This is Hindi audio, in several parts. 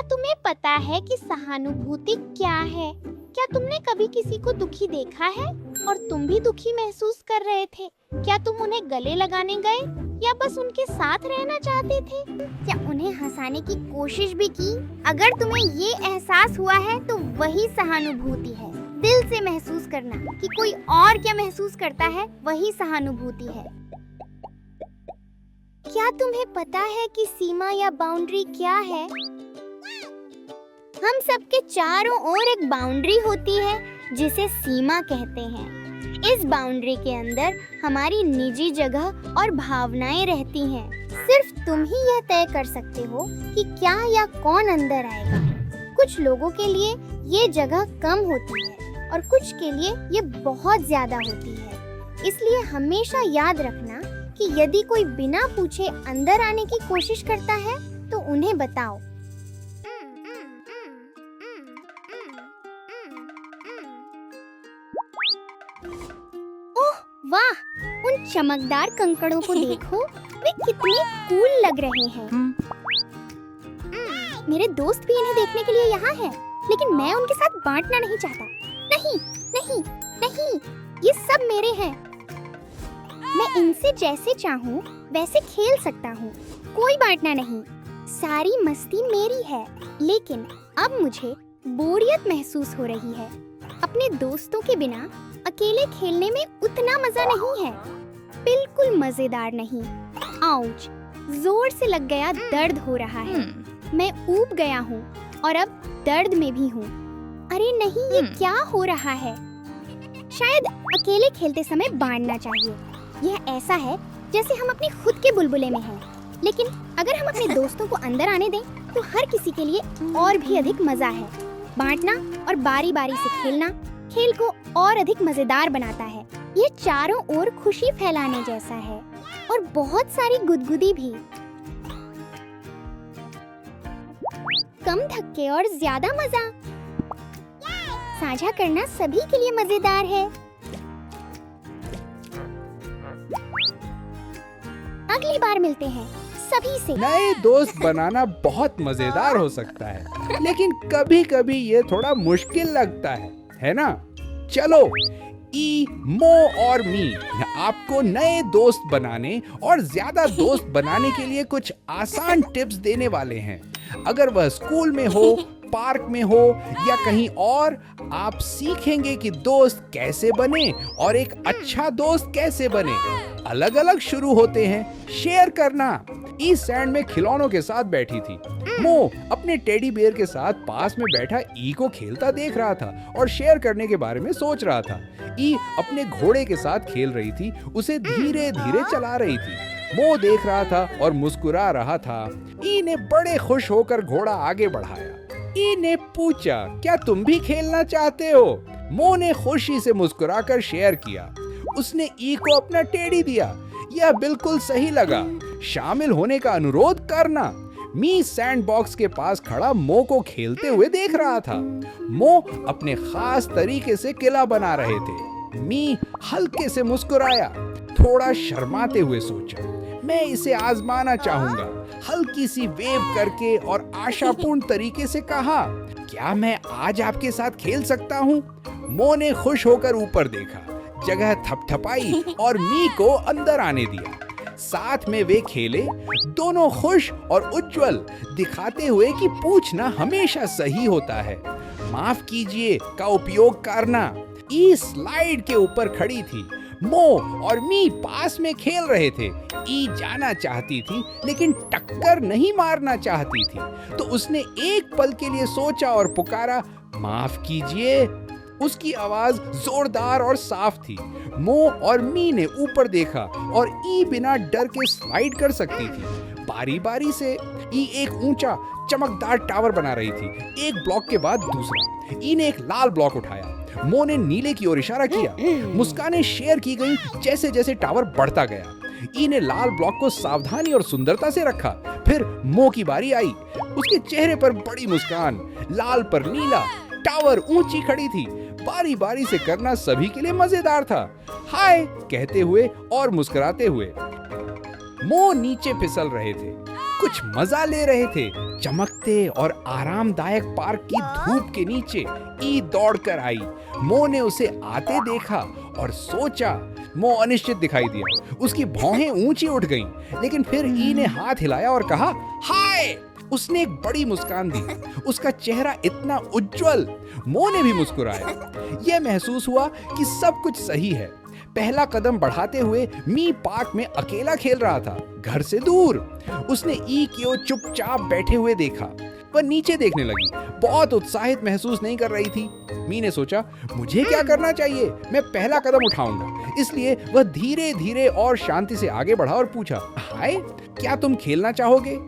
तुम्हें पता है कि सहानुभूति क्या है? क्या तुमने कभी किसी को दुखी देखा है और तुम भी दुखी महसूस कर रहे थे? क्या तुम उन्हें गले लगाने गए या बस उनके साथ रहना चाहते थे? क्या उन्हें हंसाने की कोशिश भी की? अगर तुम्हें ये एहसास हुआ है तो वही सहानुभूति है। दिल से महसूस करना कि कोई और क्या महसूस करता है, वही सहानुभूति है। क्या तुम्हें पता है कि सीमा या बाउंड्री क्या है? हम सबके चारों ओर एक बाउंड्री होती है जिसे सीमा कहते हैं। इस बाउंड्री के अंदर हमारी निजी जगह और भावनाएं रहती हैं। सिर्फ तुम ही यह तय कर सकते हो कि क्या या कौन अंदर आएगा। कुछ लोगों के लिए ये जगह कम होती है और कुछ के लिए ये बहुत ज्यादा होती है। इसलिए हमेशा याद रखना कि यदि कोई बिना पूछे अंदर आने की कोशिश करता है तो उन्हें बताओ। ओह वाह, उन चमकदार कंकड़ों को देखो, वे कितने कूल लग रहे हैं। मेरे दोस्त भी इन्हें देखने के लिए यहाँ हैं, लेकिन मैं उनके साथ बांटना नहीं चाहता। नहीं, नहीं, नहीं, ये सब मेरे हैं। मैं इनसे जैसे चाहूँ वैसे खेल सकता हूँ, कोई बांटना नहीं। सारी मस्ती मेरी है, लेकिन अब मुझे बोरियत महसूस हो रही है। अपने दोस्तों के बिना अकेले खेलने में उतना मजा नहीं है, बिल्कुल मजेदार नहीं। आउच, जोर से लग गया, दर्द हो रहा है। मैं ऊब गया हूँ और अब दर्द में भी हूँ। अरे नहीं, ये क्या हो रहा है? शायद अकेले खेलते समय बांटना चाहिए। यह ऐसा है जैसे हम अपने खुद के बुलबुले में हैं। लेकिन अगर हम अपने दोस्तों को अंदर आने दें तो हर किसी के लिए और भी अधिक मजा है। बांटना और बारी बारी से खेलना खेल को और अधिक मजेदार बनाता है। ये चारों ओर खुशी फैलाने जैसा है और बहुत सारी गुदगुदी भी। कम धक्के और ज्यादा मजा। साझा करना सभी के लिए मजेदार है। अगली बार मिलते हैं सभी से। नए दोस्त बनाना बहुत मजेदार हो सकता है, लेकिन कभी-कभी ये थोड़ा मुश्किल लगता है ना? चलो, ई, मो और मी आपको नए दोस्त बनाने और ज्यादा दोस्त बनाने के लिए कुछ आसान टिप्स देने वाले हैं। अगर वह स्कूल में हो, पार्क में हो या कहीं और, आप सीखेंगे कि दोस्त कैसे बने और एक अच्छा दोस्त कैसे बने। अलग अलग शुरू होते हैं। शेयर करना। ई सैंड में खिलौनों के साथ बैठी थी। मो अपने टेडी बेयर के साथ पास में बैठा ई को खेलता देख रहा था और शेयर करने के बारे में सोच रहा था। ई अपने घोड़े के साथ खेल रही थी, उसे धीरे धीरे चला रही थी। मो देख रहा था और मुस्कुरा रहा था। ई ने बड़े खुश होकर घोड़ा आगे बढ़ाया। ई ने पूछा, क्या तुम भी खेलना चाहते हो? मो ने खुशी से मुस्कुराकर शेयर किया। उसने ई को अपना टेडी दिया। यह बिल्कुल सही लगा। शामिल होने का अनुरोध करना। मी सैंडबॉक्स के पास खड़ा मो को खेलते हुए देख रहा था। मो अपने खास तरीके से किला बना रहे थे। मी हल्के से मुस्कुराया, थोड़ा शर्माते हुए सोचा, मैं इसे आजमाना चाहूंगा। हल्की सी वेव करके और आशापूर्ण तरीके से कहा, क्या मैं आज आपके साथ खेल सकता हूँ? मो ने खुश होकर ऊपर देखा, जगह थपथपाई और मी को अंदर आने दिया। साथ में वे खेले, दोनों खुश और उज्जवल, दिखाते हुए कि पूछना हमेशा सही होता है। माफ कीजिए का उपयोग करना। ई स्लाइड के ऊपर खड़ी थी। मो और मी पास में खेल रहे थे। ई जाना चाहती थी लेकिन टक्कर नहीं मारना चाहती थी, तो उसने एक पल के लिए सोचा और पुकारा, माफ कीजिए। उसकी आवाज जोरदार और साफ थी। मो और मी ने ऊपर देखा और ई बिना डर के स्लाइड कर सकती थी। बारी बारी से ई एक ऊंचा चमकदार टावर बना रही थी, एक ब्लॉक के बाद दूसरा। ई ने एक लाल ब्लॉक उठाया। मो ने नीले की ओर इशारा किया। मुस्कानें शेयर की गई जैसे जैसे टावर बढ़ता गया। ई ने लाल ब्लॉक को सावधानी और सुंदरता से रखा। फिर मो की बारी आई। उसके चेहरे पर बड़ी मुस्कान। लाल पर नीला, टावर ऊंची खड़ी थी। बारी बारी से करना सभी के लिए मजेदार था। हाय कहते हुए और मुस्कुराते हुए। मो नीचे फिसल रहे थे। कुछ मजा ले रहे थे। चमकते और आरामदायक पार्क की धूप के नीचे ई दौड़कर आई। मो ने उसे आते देखा और सोचा। मो अनिश्चित दिखाई दिया। उसकी भौहें ऊंची उठ गईं, लेकिन फिर ई ने हाथ हिलाया और कहा हाय। उसने एक बड़ी मुस्कान दी। उसका चेहरा इतना उज्जवल। मो ने भी मुस्कुराया। यह महसूस हुआ कि सब कुछ सही है। पहला कदम बढ़ाते हुए मी पार्क में अकेला खेल रहा था, घर से दूर। उसने ई को चुपचाप बैठे हुए देखा। वह नीचे देखने लगी, बहुत उत्साहित महसूस नहीं कर रही थी। मी ने सोचा, मुझे क्या करना चाहिए, मैं पहला कदम उठाऊंगा। इसलिए वह धीरे धीरे और शांति से आगे बढ़ा और पूछा, हाय, क्या तुम खेलना चाहोगे?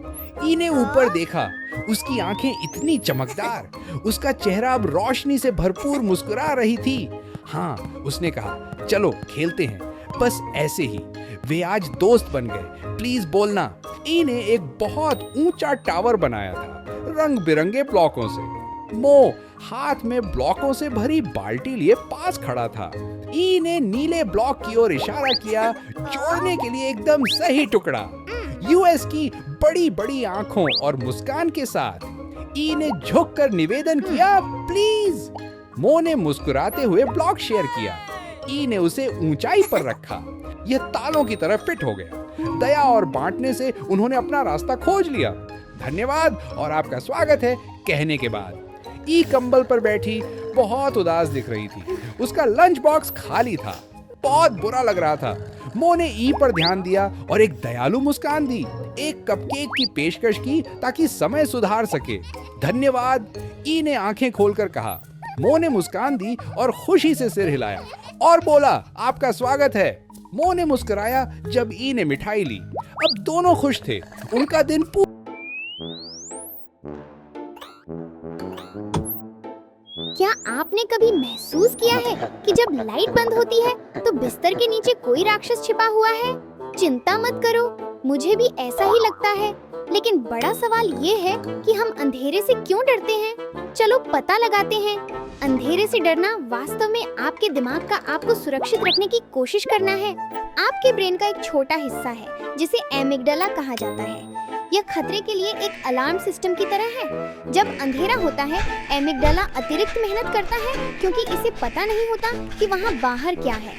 ई ने ऊपर देखा। उसकी आंखें इतनी चमकदार, उसका चेहरा अब रोशनी से भरपूर मुस्कुरा रही थी। हाँ, उसने कहा, चलो खेलते हैं, बस ऐसे ही। वे आज दोस्त बन गए। प्लीज बोलना। ई ने एक बहुत ऊंचा टावर बनाया था, रंग बिरंगे ब्लॉकों से। मो हाथ में ब्लॉकों से भरी बाल्टी लिए पास खड़ा था। ई ने नीले ब्लॉक की ओर इशारा किया, जोड़ने के लिए एकदम सही टुकड़ा। यूएस की बड़ी बड़ी आंखों और मुस्कान के साथ ई ने झुककर निवेदन किया, प्लीज। मो ने मुस्कुराते हुए ब्लॉक शेयर किया। ई ने उसे ऊंचाई पर रखा। यह तालों की तरह फिट हो गया। दया और बांटने से उन्होंने अपना रास्ता खोज लिया। धन्यवाद और आपका स्वागत है कहने के बाद ई कंबल पर बैठी बहुत उदास दिख रही थी। उसका लंच बॉक्स खाली था। बहुत बुरा लग रहा था। मो ने ई पर ध्यान दिया और एक दयालु मुस्कान दी। एक कपकेक की पेशकश की ताकि समय सुधार सके। धन्यवाद, ई ने आंखें खोलकर कहा। मो ने मुस्कान दी और खुशी से सिर हिलाया और बोला, आपका स्वागत है। मो ने मुस्कुराया जब ई ने मिठाई ली। अब दोनों खुश थे। उनका दिन क्या आपने कभी महसूस किया है कि जब लाइट बंद होती है तो बिस्तर के नीचे कोई राक्षस छिपा हुआ है? चिंता मत करो, मुझे भी ऐसा ही लगता है। लेकिन बड़ा सवाल ये है कि हम अंधेरे से क्यों डरते हैं? चलो पता लगाते हैं। अंधेरे से डरना वास्तव में आपके दिमाग का आपको सुरक्षित रखने की कोशिश करना है। आपके ब्रेन का एक छोटा हिस्सा है जिसे एमिगडाला कहा जाता है। यह खतरे के लिए एक अलार्म सिस्टम की तरह है। जब अंधेरा होता है, एमिगडाला अतिरिक्त मेहनत करता है क्योंकि इसे पता नहीं होता कि वहाँ बाहर क्या है।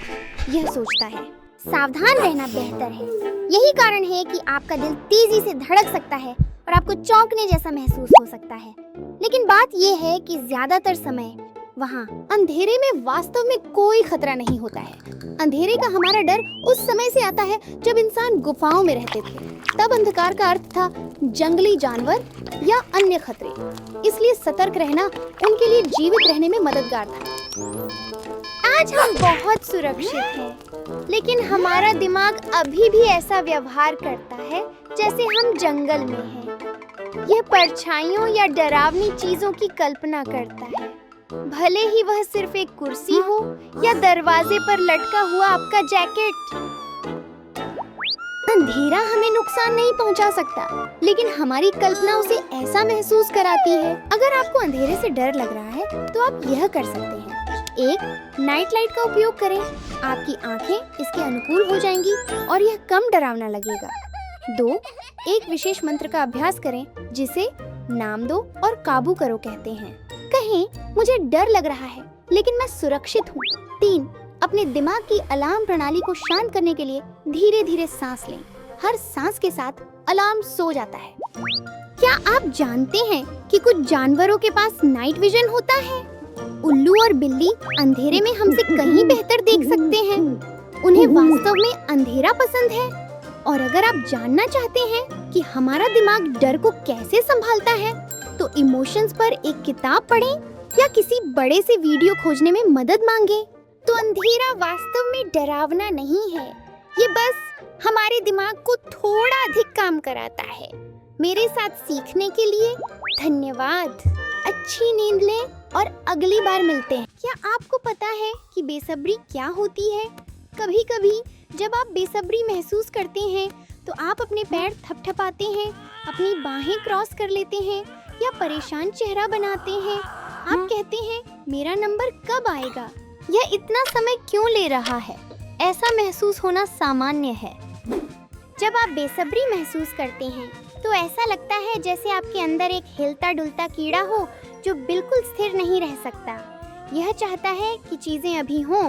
यह सोचता है, सावधान रहना बेहतर है। यही कारण है कि आपका दिल तेजी से धड़क सकता है और आपको चौंकने जैसा महसूस हो सकता है। लेकिन बात यह है कि ज्यादातर समय वहाँ अंधेरे में वास्तव में कोई खतरा नहीं होता है। अंधेरे का हमारा डर उस समय से आता है जब इंसान गुफाओं में रहते थे। तब अंधकार का अर्थ था जंगली जानवर या अन्य खतरे। इसलिए सतर्क रहना उनके लिए जीवित रहने में मददगार था। आज हम बहुत सुरक्षित हैं, लेकिन हमारा दिमाग अभी भी ऐसा व्यवहार करता है जैसे हम जंगल में हैं। यह परछाइयों या डरावनी चीजों की कल्पना करता है, भले ही वह सिर्फ एक कुर्सी हो या दरवाजे पर लटका हुआ आपका जैकेट। अंधेरा हमें नुकसान नहीं पहुंचा सकता, लेकिन हमारी कल्पना उसे ऐसा महसूस कराती है। अगर आपको अंधेरे से डर लग रहा है तो आप यह कर सकते हैं। 1. नाइट लाइट का उपयोग करें। आपकी आंखें इसके अनुकूल हो जाएंगी और यह कम डरावना लगेगा। 2. एक विशेष मंत्र का अभ्यास करें जिसे नाम दो और काबू करो कहते हैं। कहें, मुझे डर लग रहा है लेकिन मैं सुरक्षित हूँ। 3. अपने दिमाग की अलार्म प्रणाली को शांत करने के लिए धीरे धीरे सांस लें। हर सांस के साथ अलार्म सो जाता है। क्या आप जानते हैं कि कुछ जानवरों के पास नाइट विजन होता है? उल्लू और बिल्ली अंधेरे में हमसे कहीं बेहतर देख सकते हैं। उन्हें वास्तव में अंधेरा पसंद है। और अगर आप जानना चाहते हैं कि हमारा दिमाग डर को कैसे संभालता है, तो इमोशंस पर एक किताब पढ़ें या किसी बड़े से वीडियो खोजने में मदद मांगे। तो अंधेरा वास्तव में डरावना नहीं है, ये बस हमारे दिमाग को थोड़ा अधिक काम कराता है। मेरे साथ सीखने के लिए धन्यवाद। अच्छी नींद लें और अगली बार मिलते हैं। क्या आपको पता है कि बेसब्री क्या होती है? कभी कभी जब आप बेसब्री महसूस करते हैं तो आप अपने पैर थपथपाते हैं, अपनी बाहें क्रॉस कर लेते हैं या परेशान चेहरा बनाते हैं। आप कहते हैं, मेरा नंबर कब आएगा? यह इतना समय क्यों ले रहा है? ऐसा महसूस होना सामान्य है। जब आप बेसब्री महसूस करते हैं तो तो ऐसा लगता है जैसे आपके अंदर एक हिलता डुलता कीड़ा हो जो बिल्कुल स्थिर नहीं रह सकता। यह चाहता है कि चीजें अभी हों,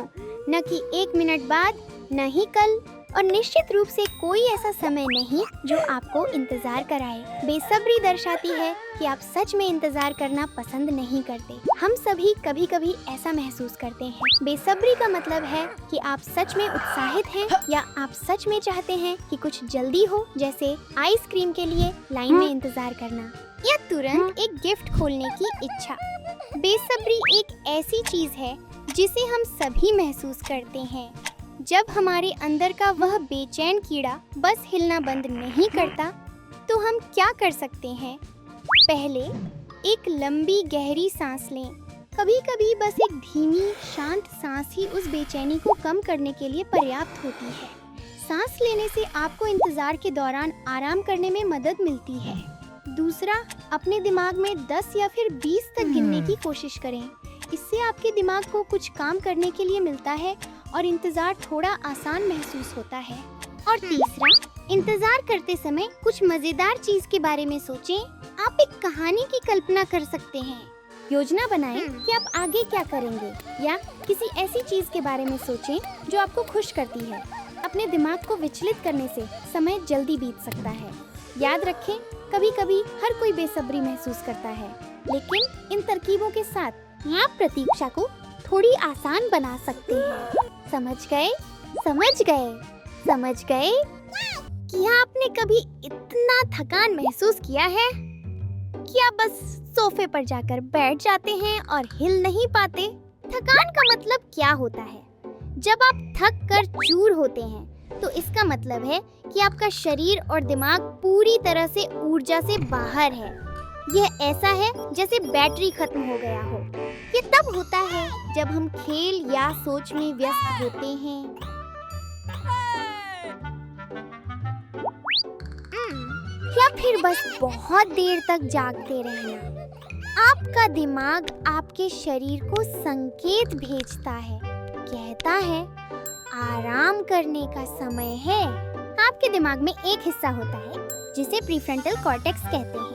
न कि 1 मिनट बाद, न ही कल, और निश्चित रूप से कोई ऐसा समय नहीं जो आपको इंतजार कराए। बेसब्री दर्शाती है कि आप सच में इंतजार करना पसंद नहीं करते। हम सभी कभी कभी ऐसा महसूस करते हैं। बेसब्री का मतलब है कि आप सच में उत्साहित हैं या आप सच में चाहते हैं कि कुछ जल्दी हो, जैसे आइसक्रीम के लिए लाइन में इंतजार करना या तुरंत एक गिफ्ट खोलने की इच्छा। बेसब्री एक ऐसी चीज है जिसे हम सभी महसूस करते हैं। जब हमारे अंदर का वह बेचैन कीड़ा बस हिलना बंद नहीं करता, तो हम क्या कर सकते हैं? पहले एक लंबी गहरी सांस लें। कभी कभी बस एक धीमी शांत सांस ही उस बेचैनी को कम करने के लिए पर्याप्त होती है। सांस लेने से आपको इंतजार के दौरान आराम करने में मदद मिलती है। दूसरा, अपने दिमाग में 10 या फिर 20 तक गिनने की कोशिश करें। इससे आपके दिमाग को कुछ काम करने के लिए मिलता है और इंतजार थोड़ा आसान महसूस होता है। और तीसरा, इंतजार करते समय कुछ मजेदार चीज के बारे में सोचें। आप एक कहानी की कल्पना कर सकते हैं। योजना बनाएं कि आप आगे क्या करेंगे, या किसी ऐसी चीज के बारे में सोचें जो आपको खुश करती है। अपने दिमाग को विचलित करने से समय जल्दी बीत सकता है। याद रखें, कभी कभी हर कोई बेसब्री महसूस करता है, लेकिन इन तरकीबों के साथ आप प्रतीक्षा को थोड़ी आसान बना सकते हैं। समझ गए? समझ गए? समझ गए? क्या आपने कभी इतना थकान महसूस किया है कि आप बस सोफे पर जाकर बैठ जाते हैं और हिल नहीं पाते? थकान का मतलब क्या होता है? जब आप थक कर चूर होते हैं, तो इसका मतलब है कि आपका शरीर और दिमाग पूरी तरह से ऊर्जा से बाहर है। यह ऐसा है जैसे बैटरी खत्म हो गया हो। ये तब होता है जब हम खेल या सोच में व्यस्त होते हैं। या फिर बस बहुत देर तक जागते रहना। आपका दिमाग आपके शरीर को संकेत भेजता है, कहता है आराम करने का समय है। आपके दिमाग में एक हिस्सा होता है जिसे प्रीफ्रंटल कॉर्टेक्स कहते हैं।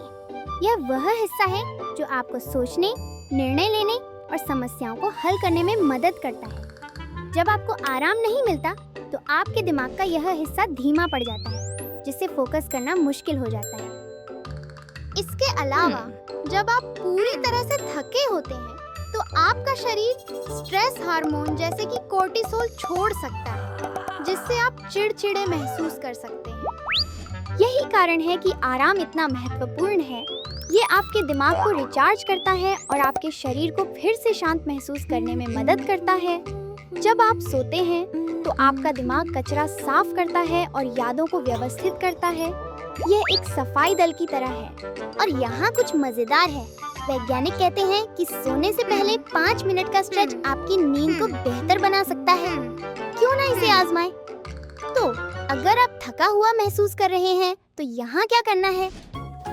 यह वह हिस्सा है जो आपको सोचने, निर्णय लेने और समस्याओं को हल करने में मदद करता है। जब आपको आराम नहीं मिलता, तो आपके दिमाग का यह हिस्सा धीमा पड़ जाता है, जिससे फोकस करना मुश्किल हो जाता है। इसके अलावा जब आप पूरी तरह से थके होते हैं, तो आपका शरीर स्ट्रेस हार्मोन जैसे कि कोर्टिसोल छोड़ सकता है, जिससे आप चिड़चिड़े महसूस कर सकते हैं। यही कारण है कि आराम इतना महत्वपूर्ण है। ये आपके दिमाग को रिचार्ज करता है और आपके शरीर को फिर से शांत महसूस करने में मदद करता है। जब आप सोते हैं, तो आपका दिमाग कचरा साफ करता है और यादों को व्यवस्थित करता है। यह एक सफाई दल की तरह है। और यहाँ कुछ मजेदार है। वैज्ञानिक कहते हैं कि सोने से पहले 5 मिनट का स्ट्रेच आपकी नींद को बेहतर बना सकता है। क्यों ना इसे आजमाएं? तो अगर आप थका हुआ महसूस कर रहे हैं, तो यहाँ क्या करना है?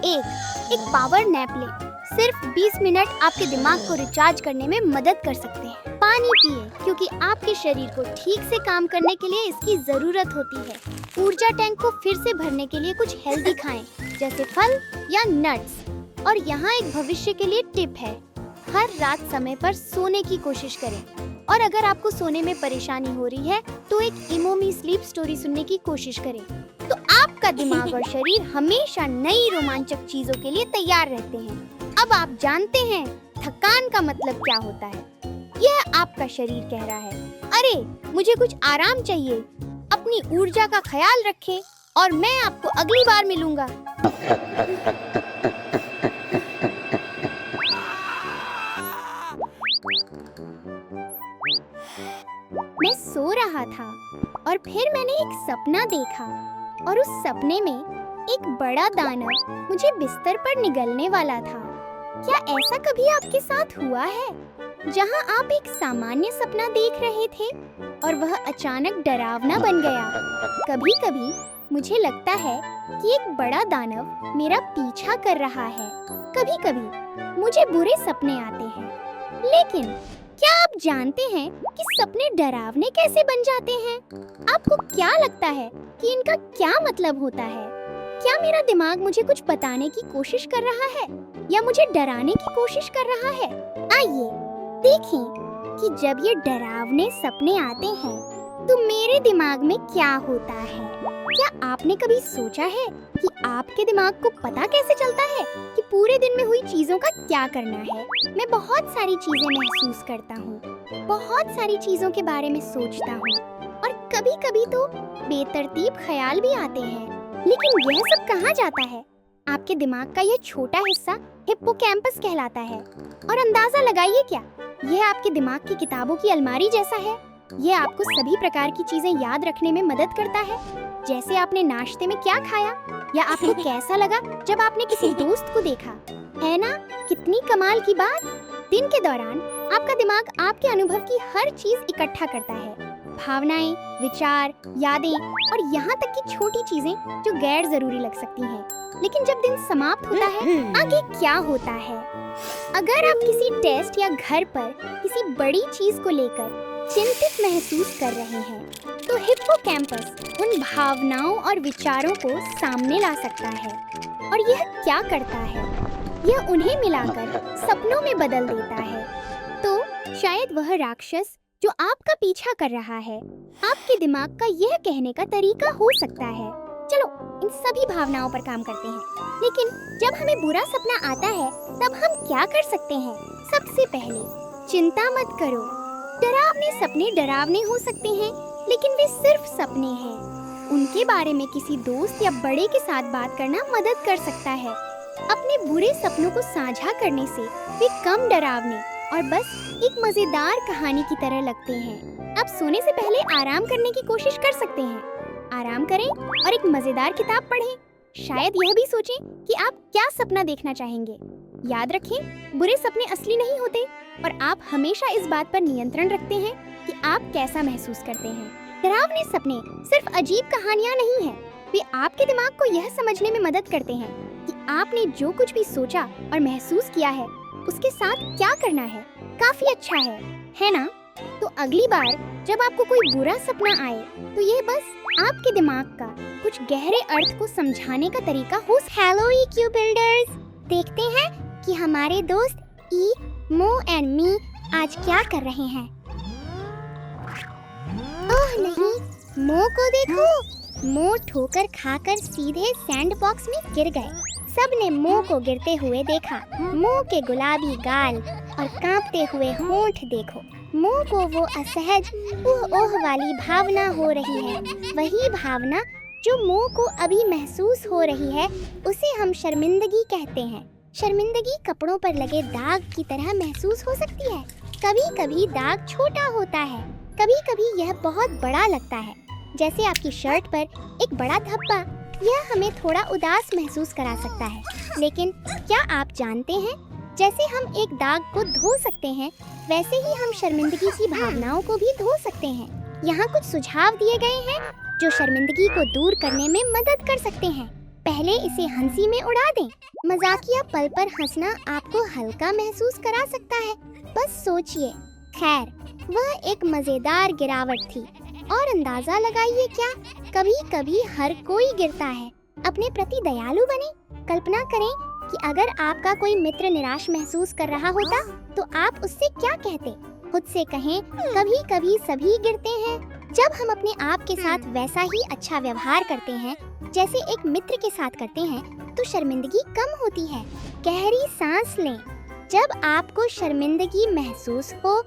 एक पावर नैप लें। सिर्फ 20 मिनट आपके दिमाग को रिचार्ज करने में मदद कर सकते हैं। पानी पिए, क्योंकि आपके शरीर को ठीक से काम करने के लिए इसकी जरूरत होती है। ऊर्जा टैंक को फिर से भरने के लिए कुछ हेल्दी खाएं, जैसे फल या नट्स। और यहाँ एक भविष्य के लिए टिप है, हर रात समय पर सोने की कोशिश करें। और अगर आपको सोने में परेशानी हो रही है, तो एक इमोमी स्लीप स्टोरी सुनने की कोशिश करें। तो आपका दिमाग और शरीर हमेशा नई रोमांचक चीजों के लिए तैयार रहते हैं। अब आप जानते हैं थकान का मतलब क्या होता है। यह आपका शरीर कह रहा है, अरे मुझे कुछ आराम चाहिए। अपनी ऊर्जा का ख्याल रखें और मैं आपको अगली बार मिलूंगा। मैं सो रहा था और फिर मैंने एक सपना देखा, और उस सपने में एक बड़ा दानव मुझे बिस्तर पर निगलने वाला था। क्या ऐसा कभी आपके साथ हुआ है, जहां आप एक सामान्य सपना देख रहे थे और वह अचानक डरावना बन गया? कभी-कभी मुझे लगता है कि एक बड़ा दानव मेरा पीछा कर रहा है। कभी-कभी मुझे बुरे सपने आते हैं, लेकिन क्या आप जानते हैं कि सपने डरावने कैसे बन जाते हैं? आपको क्या लगता है कि इनका क्या मतलब होता है? क्या मेरा दिमाग मुझे कुछ बताने की कोशिश कर रहा है या मुझे डराने की कोशिश कर रहा है? आइए देखें कि जब ये डरावने सपने आते हैं तो मेरे दिमाग में क्या होता है। क्या आपने कभी सोचा है कि आपके दिमाग को पता कैसे चलता है कि पूरे दिन में हुई चीजों का क्या करना है? मैं बहुत सारी चीजें महसूस करता हूँ, बहुत सारी चीजों के बारे में सोचता हूँ और कभी-कभी तो बेतरतीब ख्याल भी आते हैं। लेकिन यह सब कहाँ जाता है? आपके दिमाग का यह छोटा हिस्सा हिप्पोकैम्पस कहलाता है। और अंदाजा लगाइए क्या, यह आपके दिमाग की किताबों की अलमारी जैसा है। यह आपको सभी प्रकार की चीजें याद रखने में मदद करता है, जैसे आपने नाश्ते में क्या खाया या आपको कैसा लगा जब आपने किसी दोस्त को देखा। है ना कितनी कमाल की बात? दिन के दौरान आपका दिमाग आपके अनुभव की हर चीज इकट्ठा करता है, भावनाएं, विचार, यादें और यहाँ तक कि छोटी चीजें जो गैर जरूरी लग सकती हैं। लेकिन जब दिन समाप्त होता है, आगे क्या होता है? अगर आप किसी टेस्ट या घर पर किसी बड़ी चीज को लेकर चिंतित महसूस कर रहे हैं तो हिप्पोकैम्पस उन भावनाओं और विचारों को सामने ला सकता है। और यह क्या करता है? यह उन्हें मिलाकर सपनों में बदल देता है। तो शायद वह राक्षस जो आपका पीछा कर रहा है आपके दिमाग का यह कहने का तरीका हो सकता है। चलो इन सभी भावनाओं पर काम करते हैं। लेकिन जब हमें बुरा सपना आता है तब हम क्या कर सकते हैं? सबसे पहले चिंता मत करो। डरावने सपने डरावने हो सकते हैं, लेकिन वे सिर्फ सपने हैं। उनके बारे में किसी दोस्त या बड़े के साथ बात करना मदद कर सकता है। अपने बुरे सपनों को साझा करने से वे कम डरावने और बस एक मजेदार कहानी की तरह लगते हैं। अब सोने से पहले आराम करने की कोशिश कर सकते हैं। आराम करें और एक मजेदार किताब पढ़ें। शायद यह भी सोचें कि आप क्या सपना देखना चाहेंगे। याद रखें, बुरे सपने असली नहीं होते और आप हमेशा इस बात पर नियंत्रण रखते हैं कि आप कैसा महसूस करते हैं। डरावने सपने सिर्फ अजीब कहानियां नहीं हैं, वे आपके दिमाग को यह समझने में मदद करते हैं कि आपने जो कुछ भी सोचा और महसूस किया है उसके साथ क्या करना है। काफी अच्छा है ना? तो अगली बार जब आपको कोई बुरा सपना आए तो यह बस आपके दिमाग का कुछ गहरे अर्थ को समझाने का तरीका हो। हेलो ईक्यू बिल्डर्स, देखते हैं कि हमारे दोस्त ई, मो एंड मी आज क्या कर रहे हैं। ओह नहीं, मो को देखो। मो ठोकर खाकर सीधे सैंडबॉक्स में गिर गए। सबने मो को गिरते हुए देखा। मो के गुलाबी गाल और कांपते हुए होंठ देखो। मो को वो असहज ओह वाली भावना हो रही है। वही भावना जो मो को अभी महसूस हो रही है उसे हम शर्मिंदगी कहते हैं। शर्मिंदगी कपड़ों पर लगे दाग की तरह महसूस हो सकती है। कभी कभी दाग छोटा होता है, कभी कभी यह बहुत बड़ा लगता है, जैसे आपकी शर्ट पर एक बड़ा धब्बा। यह हमें थोड़ा उदास महसूस करा सकता है। लेकिन क्या आप जानते हैं, जैसे हम एक दाग को धो सकते हैं वैसे ही हम शर्मिंदगी की भावनाओं को भी धो सकते हैं। यहाँ कुछ सुझाव दिए गए हैं जो शर्मिंदगी को दूर करने में मदद कर सकते हैं। पहले इसे हंसी में उड़ा दें। मजाकिया पल पर हंसना आपको हल्का महसूस करा सकता है। बस सोचिए। खैर, वह एक मजेदार गिरावट थी और अंदाजा लगाइए क्या कभी कभी हर कोई गिरता है। अपने प्रति दयालु बने। कल्पना करें कि अगर आपका कोई मित्र निराश महसूस कर रहा होता तो आप उससे क्या कहते? खुद से कहें, कभी कभी सभी गिरते हैं। जब हम अपने आप के साथ वैसा ही अच्छा व्यवहार करते हैं जैसे एक मित्र के साथ करते हैं तो शर्मिंदगी कम होती है। गहरी सांस लें। जब आपको शर्मिंदगी महसूस हो,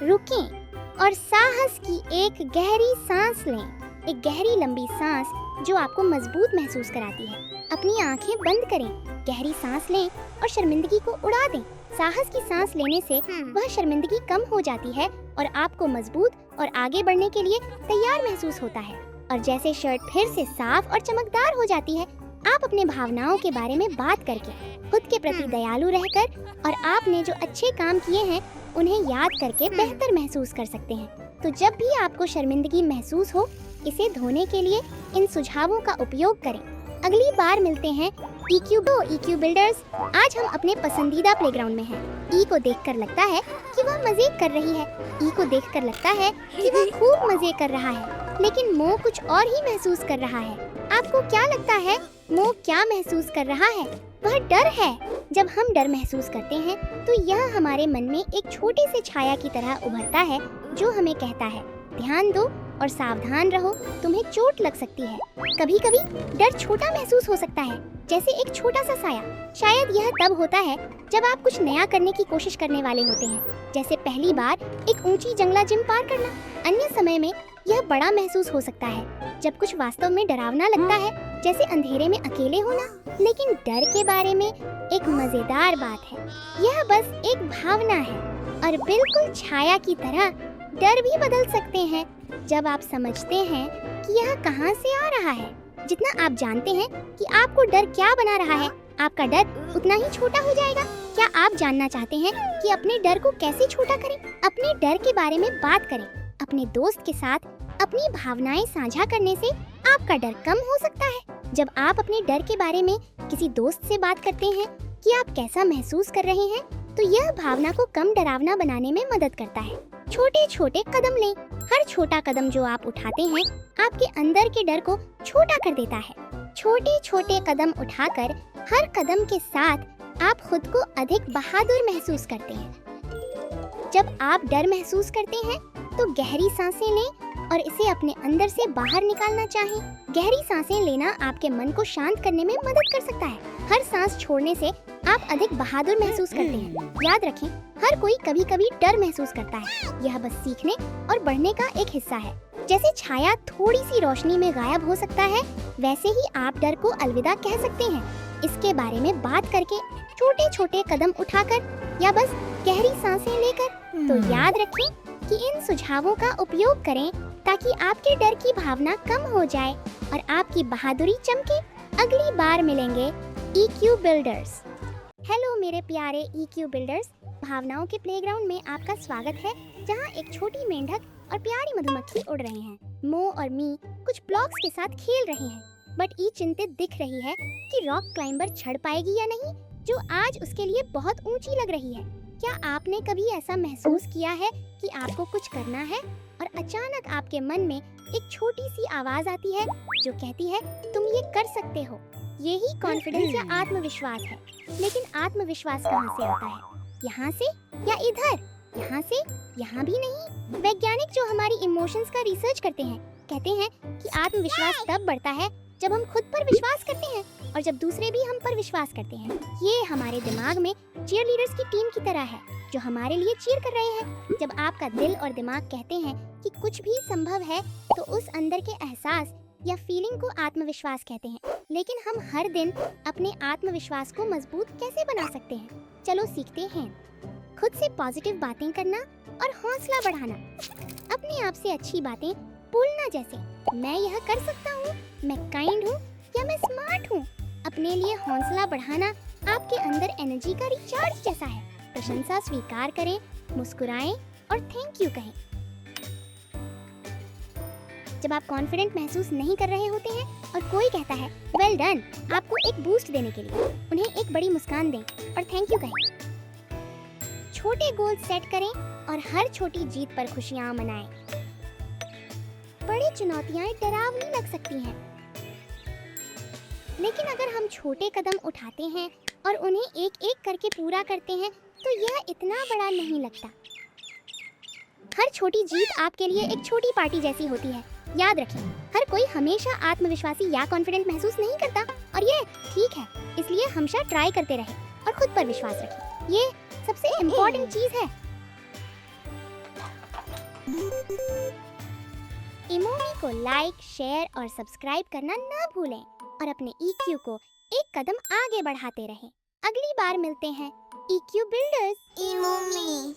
रुकें और साहस की एक गहरी सांस लें। एक गहरी लंबी सांस जो आपको मजबूत महसूस कराती है। अपनी आंखें बंद करें, गहरी सांस लें और शर्मिंदगी को उड़ा दें। साहस की सांस लेने से वह शर्मिंदगी कम हो जाती है और आपको मजबूत और आगे बढ़ने के लिए तैयार महसूस होता है। और जैसे शर्ट फिर से साफ और चमकदार हो जाती है, आप अपने भावनाओं के बारे में बात करके, खुद के प्रति दयालु रहकर और आपने जो अच्छे काम किए हैं उन्हें याद करके बेहतर महसूस कर सकते हैं। तो जब भी आपको शर्मिंदगी महसूस हो, इसे धोने के लिए इन सुझावों का उपयोग करें। अगली बार मिलते हैं ईक्यू बिल्डर्स। आज हम अपने पसंदीदा प्लेग्राउंड में हैं। ई को देखकर लगता है कि वह मजे कर रही है। ई को देखकर लगता है कि वह खूब मजे कर रहा है, लेकिन मो कुछ और ही महसूस कर रहा है। आपको क्या लगता है मो क्या महसूस कर रहा है? वह डर है। जब हम डर महसूस करते हैं तो यह हमारे मन में एक छोटे से छाया की तरह उभरता है जो हमें कहता है, ध्यान दो और सावधान रहो, तुम्हें चोट लग सकती है। कभी कभी डर छोटा महसूस हो सकता है, जैसे एक छोटा सा साया। शायद यह तब होता है जब आप कुछ नया करने की कोशिश करने वाले होते हैं, जैसे पहली बार एक ऊंची जंगला जिम पार करना। अन्य समय में यह बड़ा महसूस हो सकता है जब कुछ वास्तव में डरावना लगता है, जैसे अंधेरे में अकेले होना। लेकिन डर के बारे में एक मजेदार बात है, यह बस एक भावना है और बिल्कुल छाया की तरह डर भी बदल सकते हैं जब आप समझते हैं कि यह कहां से आ रहा है। जितना आप जानते हैं कि आपको डर क्या बना रहा है, आपका डर उतना ही छोटा हो जाएगा। क्या आप जानना चाहते हैं कि अपने डर को कैसे छोटा करें? अपने डर के बारे में बात करें। अपने दोस्त के साथ अपनी भावनाएं साझा करने से आपका डर कम हो सकता है। जब आप अपने डर के बारे में किसी दोस्त से बात करते हैं कि आप कैसा महसूस कर रहे हैं, तो यह भावना को कम डरावना बनाने में मदद करता है। छोटे छोटे कदम लें। हर छोटा कदम जो आप उठाते हैं आपके अंदर के डर को छोटा कर देता है। छोटे छोटे कदम उठाकर हर कदम के साथ आप खुद को अधिक बहादुर महसूस करते हैं। जब आप डर महसूस करते हैं तो गहरी सांसें लें और इसे अपने अंदर से बाहर निकालना चाहें। गहरी सांसें लेना आपके मन को शांत करने में मदद कर सकता है। हर सांस छोड़ने से आप अधिक बहादुर महसूस करते हैं। याद रखें, हर कोई कभी कभी डर महसूस करता है। यह बस सीखने और बढ़ने का एक हिस्सा है। जैसे छाया थोड़ी सी रोशनी में गायब हो सकता है, वैसे ही आप डर को अलविदा कह सकते हैं। इसके बारे में बात करके, छोटे छोटे कदम उठाकर या बस गहरी सांसें लेकर। तो याद रखें कि इन सुझावों का उपयोग करें ताकि आपके डर की भावना कम हो जाए और आपकी बहादुरी चमके। अगली बार मिलेंगे EQ बिल्डर्स। हेलो मेरे प्यारे EQ बिल्डर्स, भावनाओं के प्लेग्राउंड में आपका स्वागत है, जहां एक छोटी मेंढक और प्यारी मधुमक्खी उड़ रहे हैं। मो और मी कुछ ब्लॉक्स के साथ खेल रहे हैं, बट ई चिंतित दिख रही है कि रॉक क्लाइंबर चढ़ पाएगी या नहीं, जो आज उसके लिए बहुत ऊंची लग रही है। क्या आपने कभी ऐसा महसूस किया है कि आपको कुछ करना है और अचानक आपके मन में एक छोटी सी आवाज आती है जो कहती है तुम ये कर सकते हो? यही कॉन्फिडेंस या आत्मविश्वास है। लेकिन आत्मविश्वास कहाँ से आता है? यहाँ से या इधर? यहाँ से? यहाँ भी नहीं। वैज्ञानिक जो हमारी इमोशंस का रिसर्च करते हैं कहते हैं कि आत्मविश्वास तब बढ़ता है जब हम खुद पर विश्वास करते हैं और जब दूसरे भी हम पर विश्वास करते हैं। ये हमारे दिमाग में चीयरलीडर्स की टीम की तरह है जो हमारे लिए चीयर कर रहे हैं। जब आपका दिल और दिमाग कहते हैं कि कुछ भी संभव है, तो उस अंदर के एहसास या फीलिंग को आत्मविश्वास कहते हैं। लेकिन हम हर दिन अपने आत्मविश्वास को मजबूत कैसे बना सकते हैं? चलो सीखते हैं। खुद से पॉजिटिव बातें करना और हौसला बढ़ाना। अपने आप से अच्छी बातें बोलना, जैसे मैं यह कर सकता हूँ, मैं काइंड हूँ या मैं स्मार्ट हूँ। अपने लिए हौसला बढ़ाना आपके अंदर एनर्जी का रिचार्ज जैसा है। प्रशंसा स्वीकार करें, मुस्कुराएं और थैंक यू कहें। जब आप कॉन्फिडेंट महसूस नहीं कर रहे होते हैं और कोई कहता है वेल डन आपको एक बूस्ट देने के लिए, उन्हें एक बड़ी मुस्कान दें और थैंक यू कहें। छोटे गोल सेट करें और हर छोटी जीत पर खुशियां मनाएं। बड़ी चुनौतियां डरावनी लग सकती हैं, लेकिन अगर हम छोटे कदम उठाते हैं और उन्हें एक एक करके पूरा करते हैं तो यह इतना बड़ा नहीं लगता। हर छोटी जीत आपके लिए एक छोटी पार्टी जैसी होती है। याद रखें, हर कोई हमेशा आत्मविश्वासी या कॉन्फिडेंट महसूस नहीं करता और ये ठीक है। इसलिए हमेशा ट्राई करते रहें और खुद पर विश्वास रखें। ये सबसे इम्पोर्टेंट चीज है। इमोमी को लाइक, शेयर और सब्सक्राइब करना ना भूलें और अपने EQ को एक कदम आगे बढ़ाते रहें। अगली बार मिलते हैं EQ बिल्डर्स। इमोमी।